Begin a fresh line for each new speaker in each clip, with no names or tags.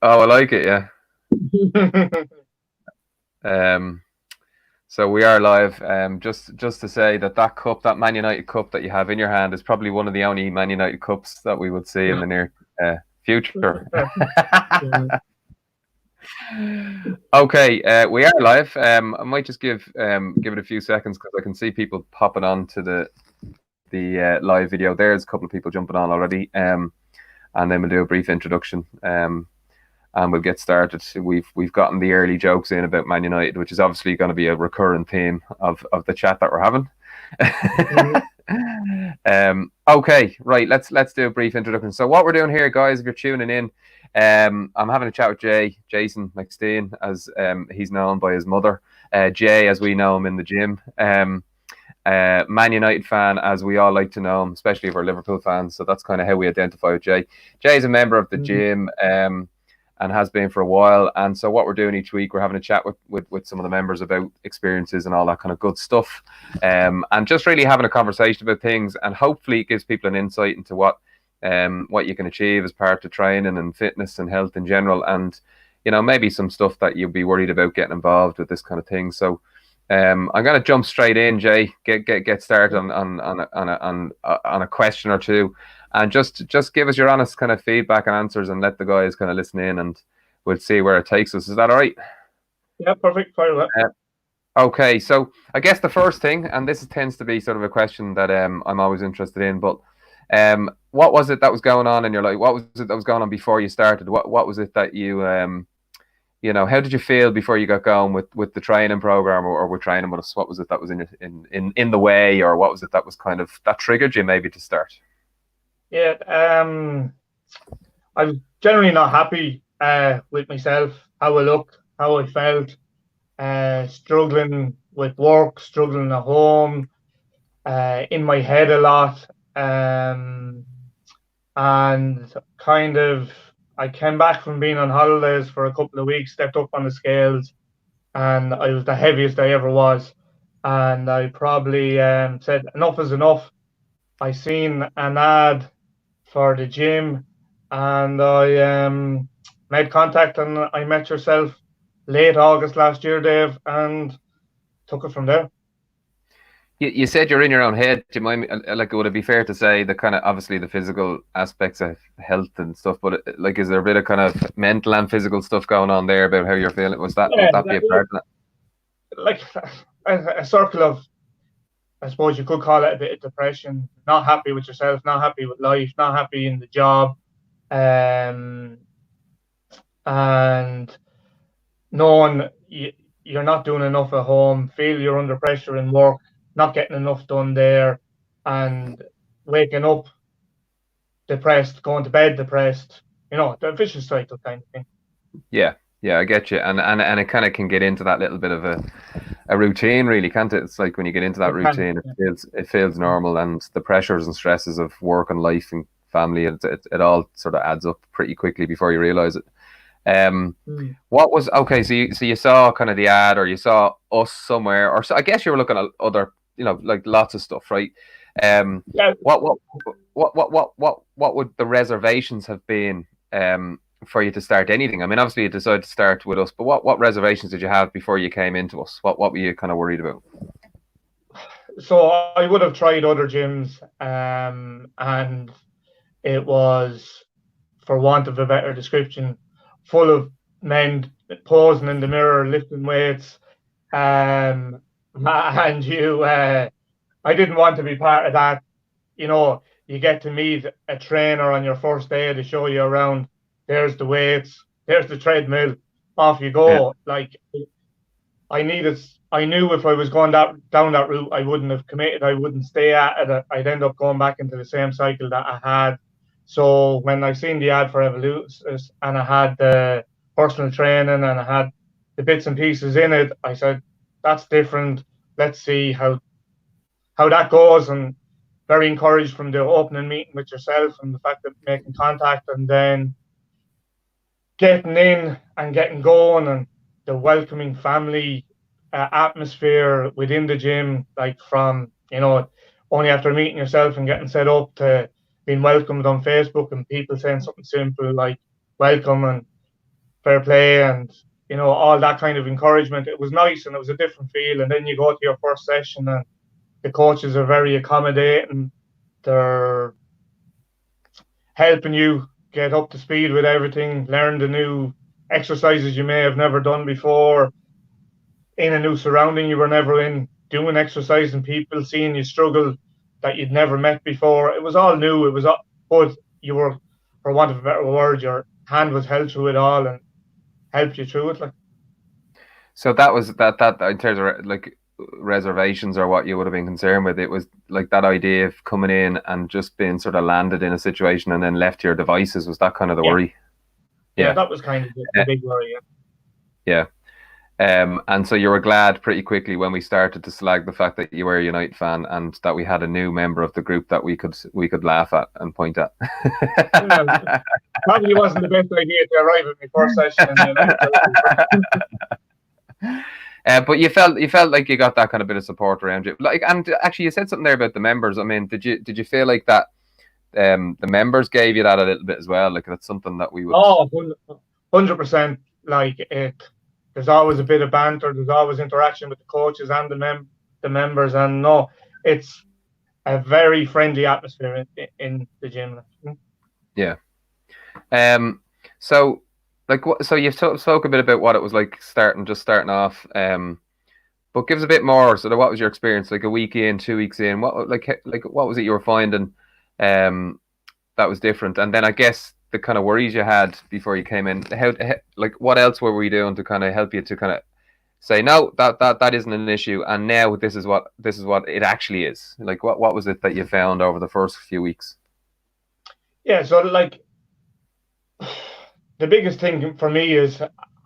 Oh, I like it. Yeah. So we are live. Just to say that cup, that Man United cup that you have in your hand, is probably one of the only Man United cups that we would see in the near future. Okay, we are live. I might just give it a few seconds because I can see people popping on to the live video. There's a couple of people jumping on already. And then we'll do a brief introduction. And we'll get started. We've gotten the early jokes in about Man United, which is obviously going to be a recurrent theme of the chat that we're having. Okay, right. Let's do a brief introduction. So what we're doing here, guys, if you're tuning in, I'm having a chat with Jason McSteen, as he's known by his mother. Jay, as we know him in the gym. Man United fan, as we all like to know him, especially if we're Liverpool fans. So that's kind of how we identify with Jay. Jay's a member of the gym. And has been for a while. And so what we're doing each week, we're having a chat with some of the members about experiences and all that kind of good stuff. And just really having a conversation about things, and hopefully it gives people an insight into what you can achieve as part of training and fitness and health in general. And, you know, maybe some stuff that you'll be worried about getting involved with this kind of thing. So I'm going to jump straight in, Jay, get started on a question or two. And just give us your honest kind of feedback and answers, and let the guys kind of listen in, and we'll see where it takes us. Is that all right?
Yeah, perfect. Fire away.
Okay, so I guess the first thing, and this tends to be sort of a question that I'm always interested in, but what was it that was going on in your life? What was it that was going on before you started? What was it that you you know, how did you feel before you got going with the training program or with training with us? What was it that was in the way, or what was it that was kind of that triggered you maybe to start?
Yeah, I was generally not happy with myself, how I looked, how I felt, struggling with work, struggling at home, in my head a lot, and kind of I came back from being on holidays for a couple of weeks, stepped up on the scales, and I was the heaviest I ever was, and I probably said enough is enough. I seen an ad for the gym, and I made contact, and I met yourself late August last year, Dave, and took it from there.
You said you're in your own head. Do you mind me, like, would it be fair to say the kind of, obviously the physical aspects of health and stuff, but like, is there a bit of kind of mental and physical stuff going on there about how you're feeling? Would that be a part of that?
Like a circle of, I suppose you could call it a bit of depression, not happy with yourself, not happy with life, not happy in the job, and knowing you're not doing enough at home, feel you're under pressure in work, not getting enough done there, and waking up depressed, going to bed depressed, you know, the vicious cycle kind of thing.
Yeah, I get you. And it kind of can get into that little bit of a routine, really, can't it? It's like when you get into that routine, it feels normal, and the pressures and stresses of work and life and family, it all sort of adds up pretty quickly before you realize it. What was okay? So you saw kind of the ad, or you saw us somewhere, or so I guess you were looking at other, you know, like lots of stuff, right? What would the reservations have been for you to start anything? I mean, obviously you decided to start with us, but what reservations did you have before you came into us? What were you kind of worried about?
So I would have tried other gyms, and it was, for want of a better description, full of men posing in the mirror, lifting weights, and I didn't want to be part of that. You know, you get to meet a trainer on your first day to show you around. There's the weights, there's the treadmill, off you go. Yeah. Like, I knew if I was going down that route, I wouldn't have committed. I wouldn't stay at it. I'd end up going back into the same cycle that I had. So when I seen the ad for Evolutis, and I had the personal training, and I had the bits and pieces in it, I said, that's different. Let's see how that goes. And very encouraged from the opening meeting with yourself, and the fact that making contact, and then getting in and getting going, and the welcoming family atmosphere within the gym, like from, you know, only after meeting yourself and getting set up to being welcomed on Facebook and people saying something simple like welcome, and fair play, and all that kind of encouragement. It was nice, and it was a different feel. And then you go to your first session, and the coaches are very accommodating. They're helping you get up to speed with everything, learn the new exercises you may have never done before, in a new surrounding you were never in, doing exercise and people seeing you struggle that you'd never met before. It was all new. It was all, but you were, for want of a better word, your hand was held through it all and helped you through it. Like,
so that was that in terms of like reservations or what you would have been concerned with. It was like that idea of coming in and just being sort of landed in a situation and then left to your devices. Was that kind of the worry?
Yeah, that was kind of the big worry.
Yeah. And so you were glad pretty quickly when we started to slag the fact that you were a United fan and that we had a new member of the group that we could laugh at and point at.
Probably wasn't the best idea to arrive at my first session.
But you felt like you got that kind of bit of support around you. Like, and actually, you said something there about the members. I mean, did you feel like that? The members gave you that a little bit as well. Like, that's something that we would.
100%. Like it. There's always a bit of banter. There's always interaction with the coaches and the members. And no, it's a very friendly atmosphere in the gym.
Yeah. So, like, so you've spoke a bit about what it was like starting off. But give us a bit more. So, what was your experience? Like a week in, 2 weeks in. What what was it you were finding? That was different. And then I guess the kind of worries you had before you came in. How like what else were we doing to kind of help you to kind of say no, that isn't an issue, and now this is what it actually is. Like what was it that you found over the first few weeks?
Yeah, so like the biggest thing for me is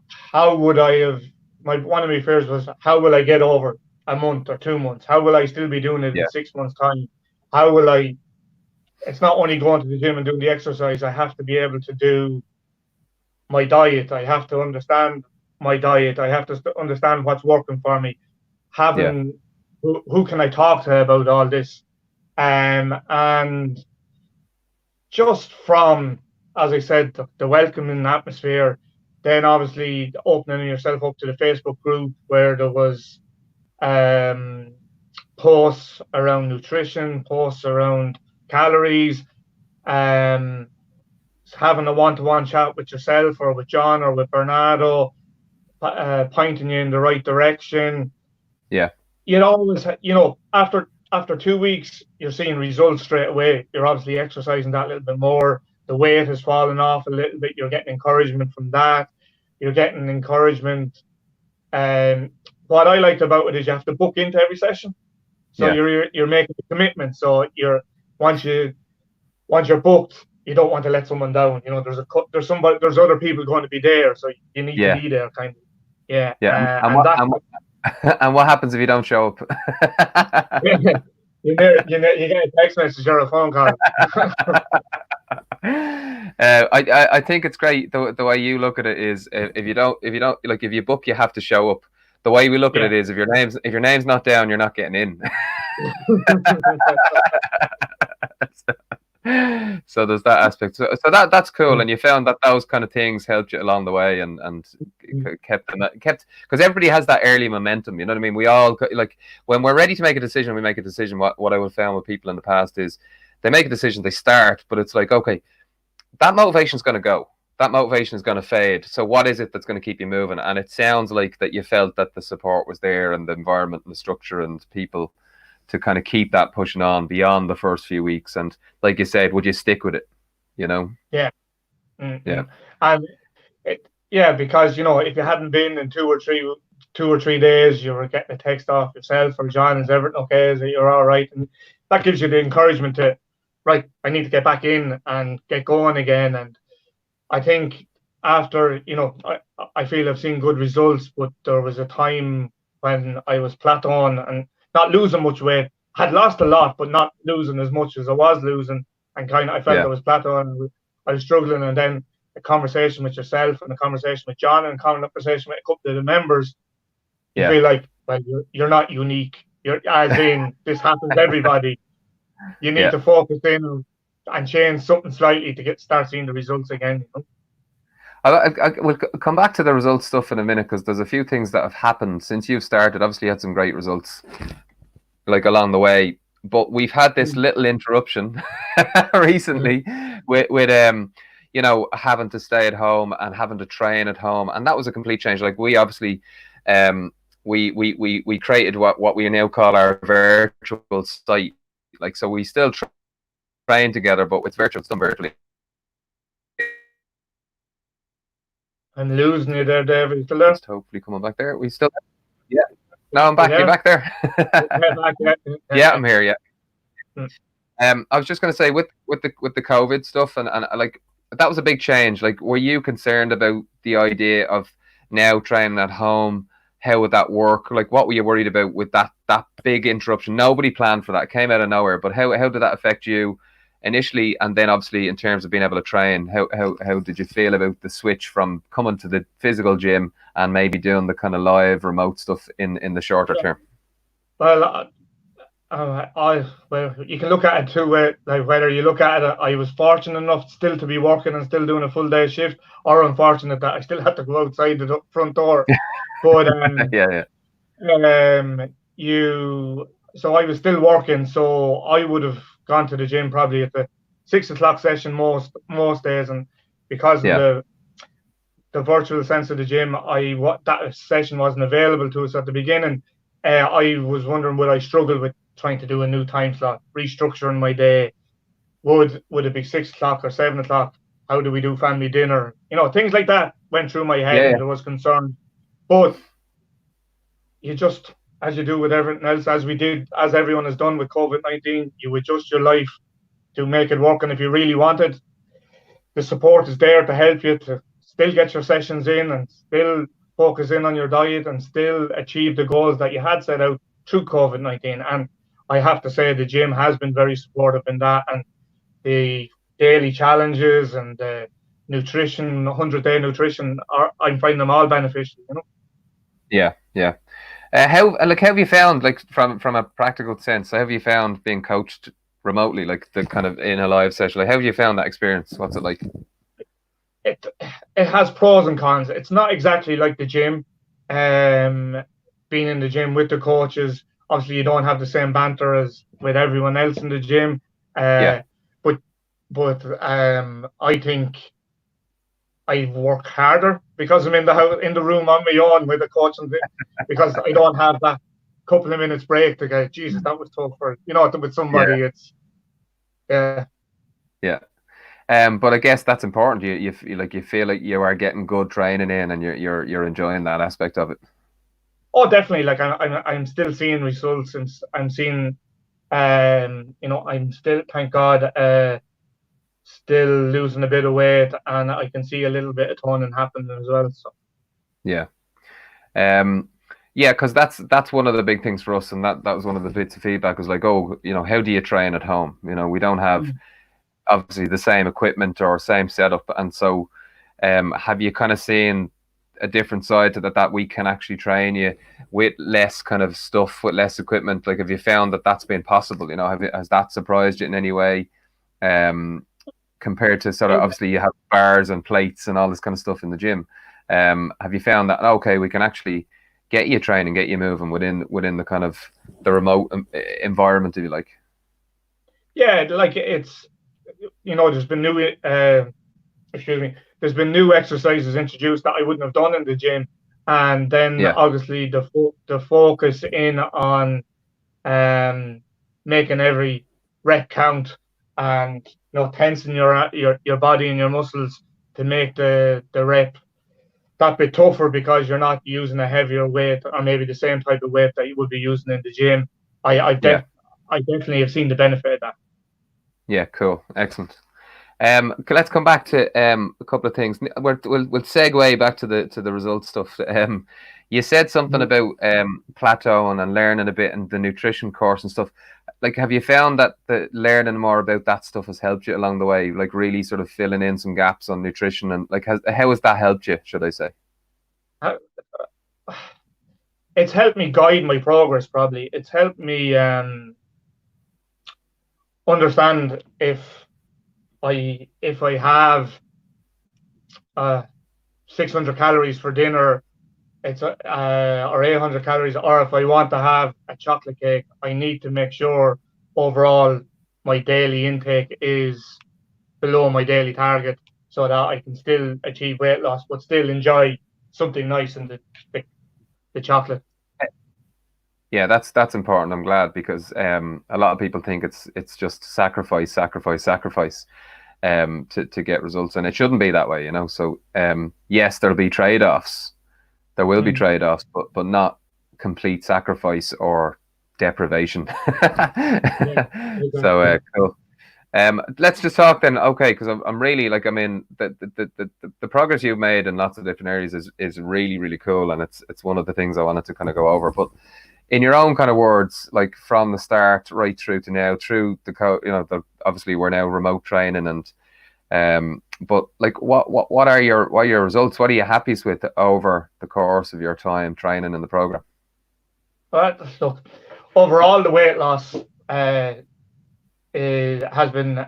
how would I have one of my fears was how will I get over a month or 2 months? How will I still be doing it in 6 months' time? How will I? It's not only going to the gym and doing the exercise. I have to be able to do my diet. I have to understand my diet. I have to understand what's working for me. Who can I talk to about all this? And just from, as I said, the welcoming atmosphere, then obviously opening yourself up to the Facebook group where there was posts around nutrition, posts around calories, having a one-to-one chat with yourself or with John or with Bernardo, pointing you in the right direction.
Yeah.
You'd always, after 2 weeks, you're seeing results straight away. You're obviously exercising that little bit more. The weight has fallen off a little bit. You're getting encouragement from that. You're getting encouragement. What I liked about it is you have to book into every session. So you're making a commitment. So once you're booked, you don't want to let someone down. There's other people going to be there, so you need to be there, kind of. Yeah.
And what happens if you don't show up?
You get a text message or a phone call.
I think it's great the way you look at it is if you don't like if you book you have to show up. The way we look at it is if your name's not down, you're not getting in. So there's that aspect. So that's cool, and you found that those kind of things helped you along the way, and kept because everybody has that early momentum. You know what I mean? We all like when we're ready to make a decision, we make a decision. What I would found with people in the past is they make a decision, they start, but it's like okay, that motivation is going to go. That motivation is going to fade. So what is it that's going to keep you moving? And it sounds like that you felt that the support was there and the environment and the structure and people to kind of keep that pushing on beyond the first few weeks. And like you said, would you stick with it? You know?
Yeah. Mm-hmm. Yeah. And because, if you hadn't been in 2 or 3 days, you were getting a text off yourself or John, is everything okay? Is it you're all right? And that gives you the encouragement to, right, I need to get back in and get going again. And I think after, I feel I've seen good results, but there was a time when I was plateauing and not losing much weight. Had lost a lot, but not losing as much as I was losing. And I felt I was plateauing. I was struggling. And then a conversation with yourself and a conversation with John and a conversation with a couple of the members, you feel like, well, you're not unique. You're as in, this happens to everybody. You need to focus in and change something slightly to start seeing the results again.
We'll come back to the results stuff in a minute because there's a few things that have happened since you've started. Obviously, you had some great results like along the way, but we've had this little interruption recently with you know, having to stay at home and having to train at home, and that was a complete change. Like we obviously we created what we now call our virtual site. Like so, we still train together, but it's virtual, it's done virtually.
I'm losing you there, David. You still there?
Just hopefully coming back there. We still, yeah. No, I'm back. You're back there. Yeah, I'm here. Yeah. I was just going to say with the COVID stuff and like that was a big change. Like, were you concerned about the idea of now training at home? How would that work? Like, what were you worried about with that big interruption? Nobody planned for that. It came out of nowhere. But how did that affect you initially, and then obviously in terms of being able to train? How did you feel about the switch from coming to the physical gym and maybe doing the kind of live remote stuff in the shorter term?
Well, well, you can look at it two ways. Like whether you look at it, I was fortunate enough still to be working and still doing a full day shift, or unfortunate that I still had to go outside the front door. But
yeah.
So I was still working, so I would have gone to the gym probably at the 6 o'clock session most days, and because of the virtual sense of the gym, that session wasn't available to us at the beginning. I was wondering, would I struggle with trying to do a new time slot, restructuring my day? Would it be 6 o'clock or 7 o'clock? How do we do family dinner? You know, things like that went through my head, and there was concern. But you just, as you do with everything else, as everyone has done with COVID-19, you adjust your life to make it work. And if you really want it, the support is there to help you to still get your sessions in and still focus in on your diet and still achieve the goals that you had set out through COVID-19. And I have to say the gym has been very supportive in that, and the daily challenges and the nutrition, 100-day nutrition, I'm finding them all beneficial, you know?
Yeah. How have you found, like from a practical sense, how have you found being coached remotely, like the kind of in a live session? Like, how have you found that experience? What's it like?
It has pros and cons. It's not exactly like the gym. Being in the gym with the coaches, obviously you don't have the same banter as with everyone else in the gym. But I think I work harder because I'm in the room on my own with the coach, because I don't have that couple of minutes break to go, Jesus, that was tough with somebody. It's
but I guess that's important. You feel like you are getting good training in, and you're enjoying that aspect of it.
Oh, definitely. Like I'm still seeing results, and I'm seeing, I'm still, thank God, still losing a bit of weight, and I can see a little bit of toning happening as well. So
because that's one of the big things for us, and that was one of the bits of feedback, was like, oh, how do you train at home? We don't have obviously the same equipment or same setup, and so have you kind of seen a different side to that we can actually train you with less kind of stuff, with less equipment? Like, have you found that that's been possible? Has that surprised you in any way, compared to sort of, obviously you have bars and plates and all this kind of stuff in the gym? Have you found that, okay, we can actually get you training, get you moving within the kind of the remote environment, if you like?
Yeah, like it's, there's been there's been new exercises introduced that I wouldn't have done in the gym, and then obviously the focus in on making every rep count, and tensing your body and your muscles to make the rep that bit tougher, because you're not using a heavier weight or maybe the same type of weight that you would be using in the gym. I definitely have seen the benefit of that.
Yeah, cool, excellent. Let's come back to a couple of things. We'll segue back to the results stuff. You said something about plateauing and learning a bit in the nutrition course and stuff. Like, have you found that the learning more about that stuff has helped you along the way? Like, really sort of filling in some gaps on nutrition, and like, how has that helped you, should I say?
It's helped me guide my progress. Probably it's helped me understand if I have 600 calories for dinner, it's or 800 calories, or if I want to have a chocolate cake, I need to make sure overall my daily intake is below my daily target, so that I can still achieve weight loss but still enjoy something nice in the chocolate.
Yeah, that's important. I'm glad, because a lot of people think it's just sacrifice, sacrifice, sacrifice to get results, and it shouldn't be that way, you know. So yes, there'll be trade-offs. There will be trade-offs, but not complete sacrifice or deprivation.
Yeah, exactly.
So cool. Let's just talk then, okay? Because I'm really like, I mean, the progress you've made in lots of different areas is really, really cool, and it's one of the things I wanted to kind of go over. But in your own kind of words, like from the start right through to now, through obviously we're now remote training, and but like what are your results? What are you happiest with over the course of your time training in the program?
Look, overall the weight loss has been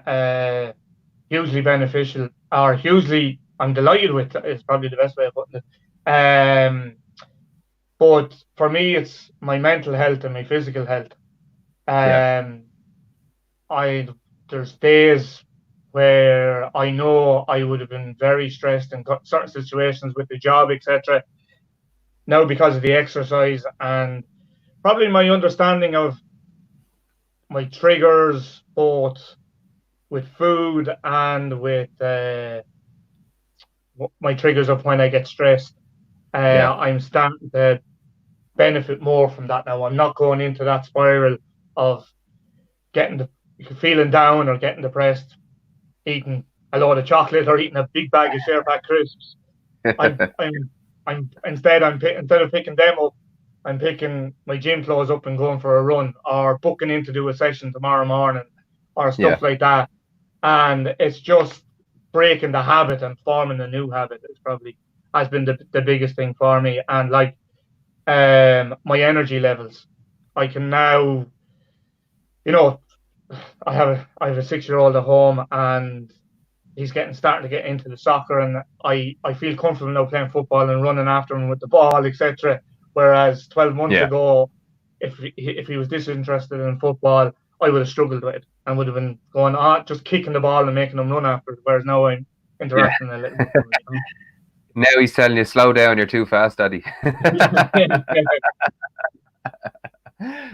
hugely beneficial, or hugely I'm delighted with, is probably the best way of putting it. But for me, it's my mental health and my physical health.
Yeah.
There's days where I know I would have been very stressed in certain situations with the job, etc. Now, because of the exercise and probably my understanding of my triggers, both with food and with my triggers of when I get stressed,
Yeah.
I'm starting to benefit more from that now. I'm not going into that spiral of feeling down or getting depressed, eating a load of chocolate or eating a big bag of share pack crisps. Instead of picking them up, I'm picking my gym clothes up and going for a run, or booking in to do a session tomorrow morning, or stuff like that. And it's just breaking the habit and forming a new habit has been the biggest thing for me. And like my energy levels, I can now, you know, I have a 6-year-old at home, and he's starting to get into the soccer, and I feel comfortable now playing football and running after him with the ball, etc. Whereas 12 months ago, if he was disinterested in football, I would have struggled with it and would have been going on just kicking the ball and making him run after it. Whereas now I'm interacting a little bit.
Now he's telling you, slow down, you're too fast, Daddy.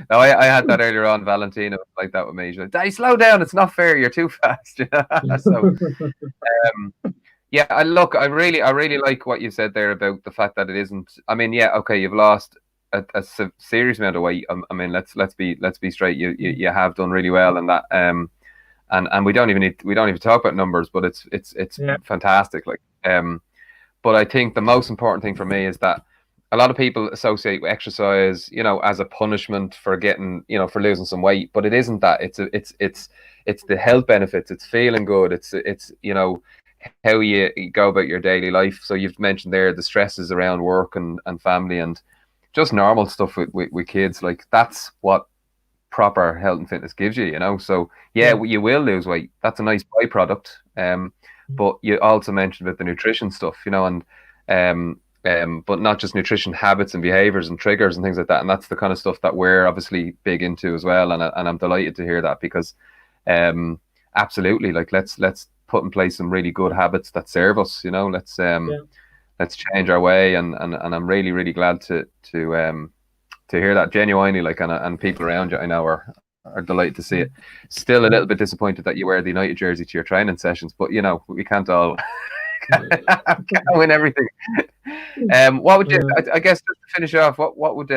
No, I had that earlier on. Valentina was like that with me. She's like, Daddy, slow down, it's not fair, you're too fast. So yeah, I really like what you said there about the fact that it isn't. I mean, yeah, okay, you've lost a serious amount of weight. I mean, let's be straight. You have done really well, and that and we don't even talk about numbers, but it's fantastic. Like but I think the most important thing for me is that a lot of people associate exercise, as a punishment for getting, for losing some weight, but it isn't that. It's the health benefits. It's feeling good. It's how you go about your daily life. So you've mentioned there the stresses around work and family and just normal stuff with kids. Like that's what proper health and fitness gives you, So you will lose weight. That's a nice byproduct. But you also mentioned about the nutrition stuff, and but not just nutrition, habits and behaviors and triggers and things like that. And that's the kind of stuff that we're obviously big into as well. And I'm delighted to hear that, because absolutely, like let's put in place some really good habits that serve us. Let's change our way. And I'm really, really glad to hear that genuinely. Like and people around you, I know, are delighted to see it. Still a little bit disappointed that you wear the United jersey to your training sessions, but we can't all can't win everything. What would you? I guess just to finish off, what would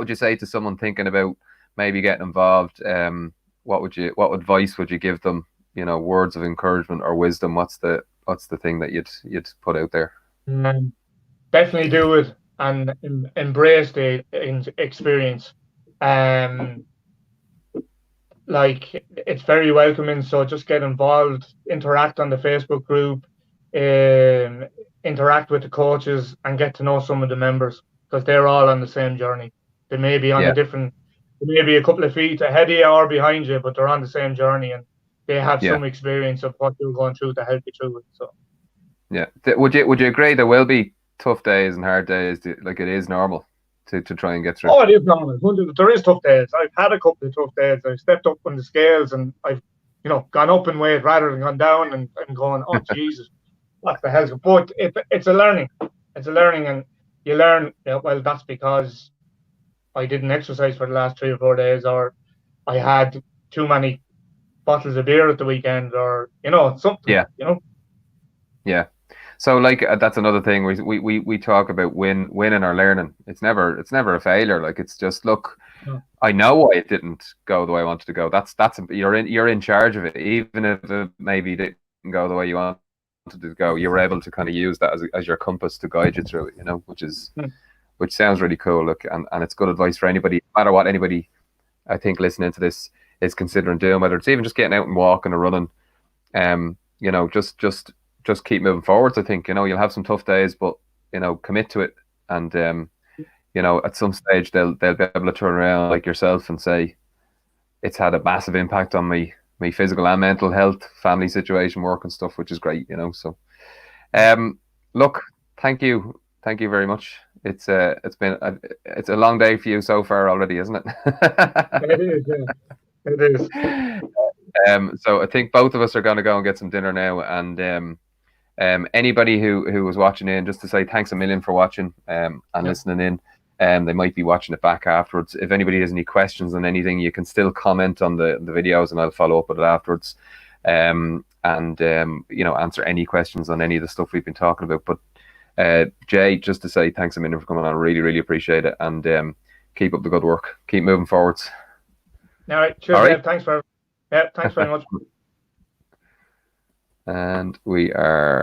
you say to someone thinking about maybe getting involved? What advice would you give them? Words of encouragement or wisdom. What's the thing that you'd put out there?
Definitely do it and embrace the experience. Like it's very welcoming. So just get involved, interact on the Facebook group, interact with the coaches, and get to know some of the members, because they're all on the same journey. They may be on a couple of feet ahead of you or behind you, but they're on the same journey, and they have some experience of what you're going through to help you through it. So
Yeah. Would you agree there will be tough days and hard days? Like it is normal to try and get through.
Oh, it is normal. There is tough days. I've had a couple of tough days. I've stepped up on the scales and I've, gone up in weight rather than gone down, and going, oh Jesus, what the hell? But it's a learning. It's a learning, and you learn. Well, that's because I didn't exercise for the last 3 or 4 days, or I had too many bottles of beer at the weekend, or something.
Yeah. Yeah. So like that's another thing we talk about winning or learning. It's never a failure. Like it's just look, I know why it didn't go the way I wanted to go. That's you're in charge of it, even if it maybe didn't go the way you wanted to go. You're able to kind of use that as your compass to guide you through it. Which sounds really cool. Look, and it's good advice for anybody, no matter what anybody I think listening to this is considering doing, whether it's even just getting out and walking or running. Just keep moving forwards. I think you'll have some tough days, but commit to it, and at some stage they'll be able to turn around like yourself and say it's had a massive impact on my physical and mental health, family situation, work and stuff, which is great. So look, thank you very much. It's been a long day for you so far already, isn't it?
It is, yeah. It is.
So I think both of us are going to go and get some dinner now, and anybody who was watching in, just to say thanks a million for watching and listening in. They might be watching it back afterwards. If anybody has any questions on anything, you can still comment on the videos, and I'll follow up with it afterwards. And answer any questions on any of the stuff we've been talking about. But Jay, just to say thanks a million for coming on. I really, really appreciate it, and keep up the good work. Keep moving forwards.
All right. Cheers. All right. Thanks very much. And we are